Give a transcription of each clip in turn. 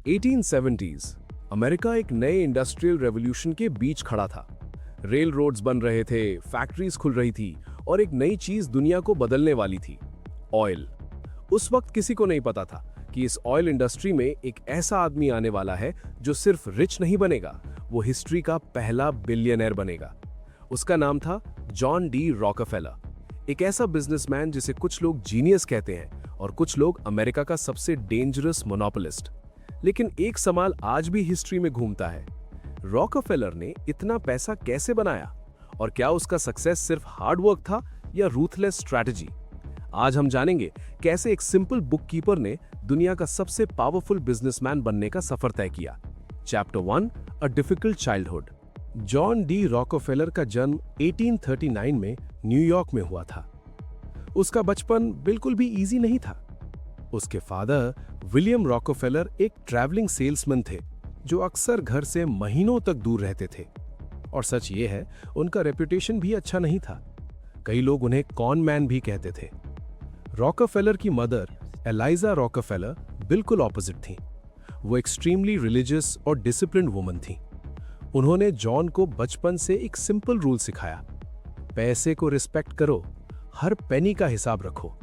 1870s America एक नए industrial revolution के बीच खड़ा था। रेल रोड्स बन रहे थे, फैक्ट्रीज खुल रही थी और एक नई चीज दुनिया को बदलने वाली थी, ऑयल। उस वक्त किसी को नहीं पता था कि इस ऑयल इंडस्ट्री में एक ऐसा आदमी आने वाला है जो सिर्फ रिच नहीं बनेगा, वो हिस्ट्री का पहला बिलियनर बनेगा। उसका नाम था जॉन डी रॉकफेलर। एक ऐसा बिजनेसमैन जिसे कुछ लोग जीनियस कहते हैं और कुछ लोग अमेरिका का सबसे डेंजरस मोनोपोलिस्ट। लेकिन एक सवाल आज भी हिस्ट्री में घूमता है, रॉकफेलर ने इतना पैसा कैसे बनाया और क्या उसका सक्सेस सिर्फ हार्ड वर्क था या रूथलेस स्ट्रैटेजी। आज हम जानेंगे कैसे एक सिंपल बुककीपर ने दुनिया का सबसे पावरफुल बिजनेसमैन बनने का सफर तय किया। Chapter 1, a difficult childhood. John D Rockefeller का जन्म 1839 में न्यूयॉर्क में हुआ था। उसका बचपन बिल्कुल भी इजी नहीं था। उसके फादर विलियम रॉकफेलर एक ट्रैवलिंग सेल्समैन थे जो अक्सर घर से महीनों तक दूर रहते थे। और सच ये है, उनका रेपुटेशन भी अच्छा नहीं था। कई लोग उन्हें कॉन मैन भी कहते थे। रॉकफेलर की मदर एलाइजा रॉकफेलर बिल्कुल ऑपोजिट थी। वो एक्सट्रीमली रिलीजियस और डिसिप्लिन्ड वुमन थी। उन्होंने जॉन को बचपन से एक सिंपल रूल सिखाया, पैसे को रिस्पेक्ट करो, हर पेनी का हिसाब रखो।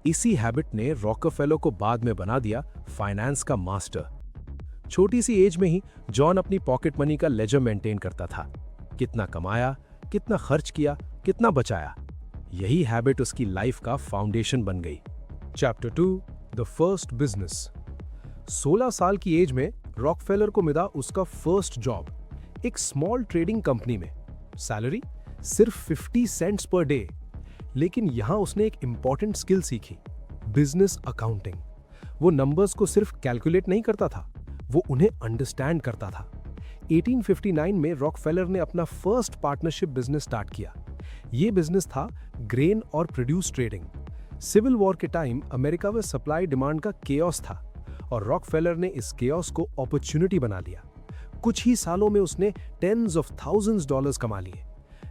इसी हैबिट ने रॉकफेलर को बाद में बना दिया फाइनेंस का मास्टर। छोटी सी एज में ही जॉन अपनी पॉकेट मनी का लेजर मेंटेन करता था। कितना कमाया, कितना खर्च किया, कितना बचाया। यही हैबिट उसकी लाइफ का फाउंडेशन बन गई। Chapter 2, the first business. 16 साल की एज में रॉकफेलर को मिला उसका फर्स्ट जॉब, एक स्मॉल ट्रेडिंग कंपनी में। सैलरी सिर्फ 50 सेंट्स पर डे। लेकिन यहां उसने एक इंपॉर्टेंट स्किल सीखी, बिजनेस अकाउंटिंग। वो नंबर्स को सिर्फ कैलकुलेट नहीं करता था, वो उन्हें अंडरस्टैंड करता था। 1859 में रॉकफेलर ने अपना फर्स्ट पार्टनरशिप बिजनेस स्टार्ट किया। ये बिजनेस था ग्रेन और प्रोड्यूस ट्रेडिंग। सिविल वॉर के टाइम अमेरिका में सप्लाई डिमांड का केओस था और रॉकफेलर ने इस केओस को अपॉर्चुनिटी बना लिया। कुछ ही सालों में उसने टेंस ऑफ थाउजेंड्स डॉलर्स कमा लिए।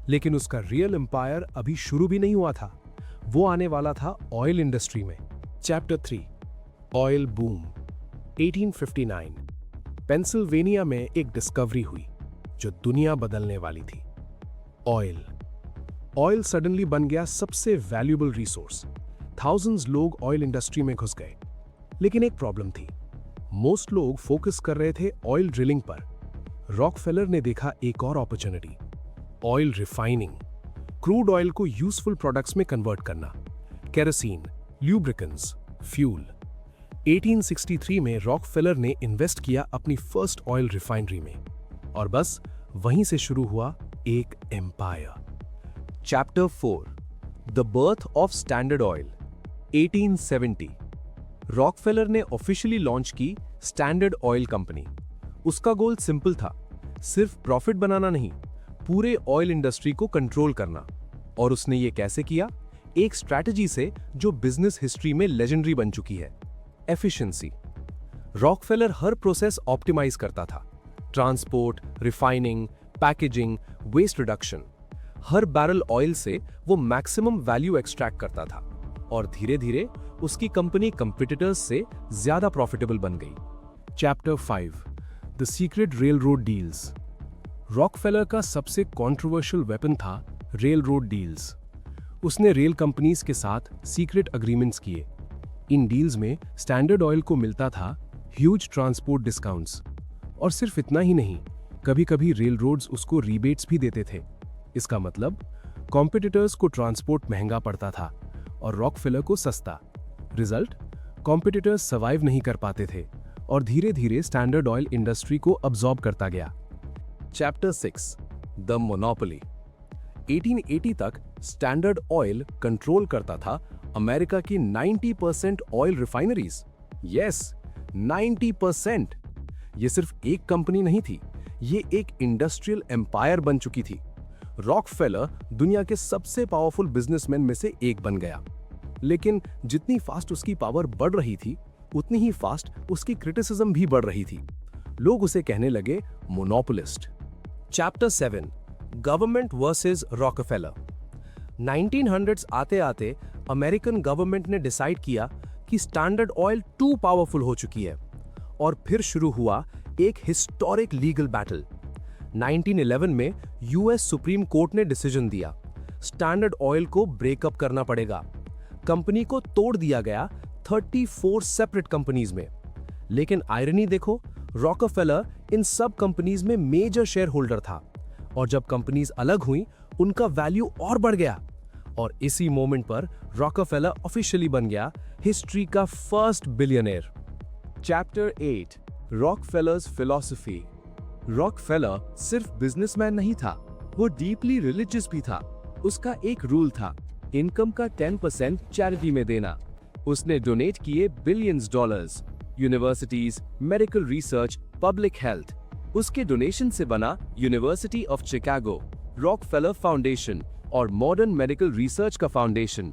लेकिन उसका रियल एम्पायर अभी शुरू भी नहीं हुआ था। वो आने वाला था ऑयल इंडस्ट्री में। Chapter 3, oil boom. 1859 पेंसिल्वेनिया में एक डिस्कवरी हुई जो दुनिया बदलने वाली थी, ऑयल। ऑयल सडनली बन गया सबसे वैल्यूएबल रिसोर्स। थाउजेंड्स लोग ऑयल इंडस्ट्री में घुस गए। लेकिन एक प्रॉब्लम थी, मोस्ट लोग फोकस कर रहे थे ऑयल ड्रिलिंग पर। रॉकफेलर ने देखा एक और opportunity, oil refining. Crude oil को यूजफुल प्रोडक्ट्स में कन्वर्ट करना, केरोसिन, ल्यूब्रिकेंट्स, फ्यूल। 1863 में रॉकफेलर ने इन्वेस्ट किया अपनी फर्स्ट ऑयल रिफाइनरी में और बस वहीं से शुरू हुआ एक empire. Chapter 4, the birth of Standard Oil. 1870 Rockefeller ने ऑफिशियली लॉन्च की स्टैंडर्ड ऑयल कंपनी। उसका गोल सिंपल था, सिर्फ प्रॉफिट बनाना नहीं, पूरे ऑयल इंडस्ट्री को कंट्रोल करना। और उसने ये कैसे किया? एक स्ट्रैटेजी से जो बिजनेस हिस्ट्री में लेजेंडरी बन चुकी है, एफिशिएंसी। रॉकफेलर हर प्रोसेस ऑप्टिमाइज करता था, transport, refining, packaging, waste reduction. हर बैरल ऑयल से वो मैक्सिमम वैल्यू एक्सट्रैक्ट करता था और धीरे धीरे उसकी कंपनी कंपीटिटर्स से ज्यादा प्रॉफिटेबल बन गई। Chapter 5, the secret rail road deals. Rockefeller का सबसे कंट्रोवर्शियल वेपन था रेल रोड डील्स। उसने रेल कंपनीज के साथ सीक्रेट अग्रीमेंट्स किए। इन डील्स में स्टैंडर्ड ऑयल को मिलता था ह्यूज ट्रांसपोर्ट डिस्काउंट्स। और सिर्फ इतना ही नहीं, कभी कभी रेल रोड्स उसको रीबेट्स भी देते थे। इसका मतलब कॉम्पिटिटर्स को ट्रांसपोर्ट महंगा पड़ता था और रॉकफेलर को सस्ता। रिजल्ट, कॉम्पिटिटर्स सर्वाइव नहीं कर पाते थे और धीरे धीरे स्टैंडर्ड ऑयल इंडस्ट्री को अब्सॉर्ब करता गया। Chapter 6, the monopoly. 1880 तक स्टैंडर्ड ऑयल कंट्रोल करता था अमेरिका की 90% ऑयल रिफाइनरीज। यस, 90%। ये सिर्फ एक कंपनी नहीं थी, ये एक इंडस्ट्रियल एम्पायर बन चुकी थी। रॉकफेलर दुनिया के सबसे पावरफुल बिजनेसमैन में से एक बन गया। लेकिन जितनी फास्ट उसकी पावर बढ़ रही थी, उतनी ही फास्ट उसकी क्रिटिसिज्म भी बढ़ रही थी। लोग उसे कहने लगे monopolist. Chapter 7, government versus Rockefeller. 1900s आते आते अमेरिकन गवर्नमेंट ने डिसाइड किया कि स्टैंडर्ड ऑयल टू पावरफुल हो चुकी है और फिर शुरू हुआ एक हिस्टोरिक लीगल बैटल। 1911 में यूएस सुप्रीम कोर्ट ने डिसीजन दिया, स्टैंडर्ड ऑयल को ब्रेकअप करना पड़ेगा। कंपनी को तोड़ दिया गया 34 सेपरेट कंपनीज में। लेकिन आयरनी देखो, रॉकफेलर इन सब कंपनीज में मेजर शेयर होल्डर था, और जब कंपनीज अलग हुई उनका वैल्यू और बढ़ गया, और इसी मोमेंट पर रॉकफेलर ऑफिशियली बन गया हिस्ट्री का first billionaire. Chapter 8, Rockefellers philosophy. Rockefeller सिर्फ बिजनेसमैन नहीं था, वो डीपली रिलीजियस भी था। उसका एक रूल था, इनकम का 10% चैरिटी में देना। उसने डोनेट किए billions dollars, universities, medical research, public health. उसके डोनेशन से बना university of Chicago, Rockefeller foundation और मॉडर्न मेडिकल रिसर्च का foundation.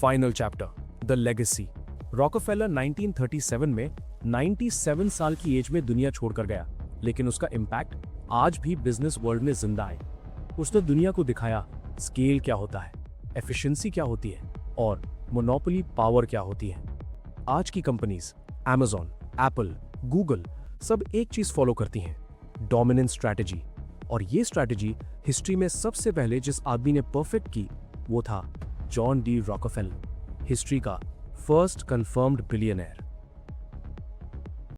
Final chapter, the legacy. Rockefeller 1937 में 97 साल की एज में दुनिया छोड़कर गया, लेकिन उसका इम्पैक्ट आज भी बिजनेस वर्ल्ड में जिंदा है। उसने दुनिया को दिखाया स्केल क्या होता है, एफिशिएंसी क्या होती है और मोनोपोली पावर क्या होती है। आज की कंपनीज Amazon, एप्पल, गूगल सब एक चीज फॉलो करती हैं, डोमिनेंट स्ट्रैटेजी। और ये स्ट्रैटेजी हिस्ट्री में सबसे पहले जिस आदमी ने परफेक्ट की वो था जॉन डी रॉकफेलर, हिस्ट्री का फर्स्ट कंफर्म्ड बिलियनर।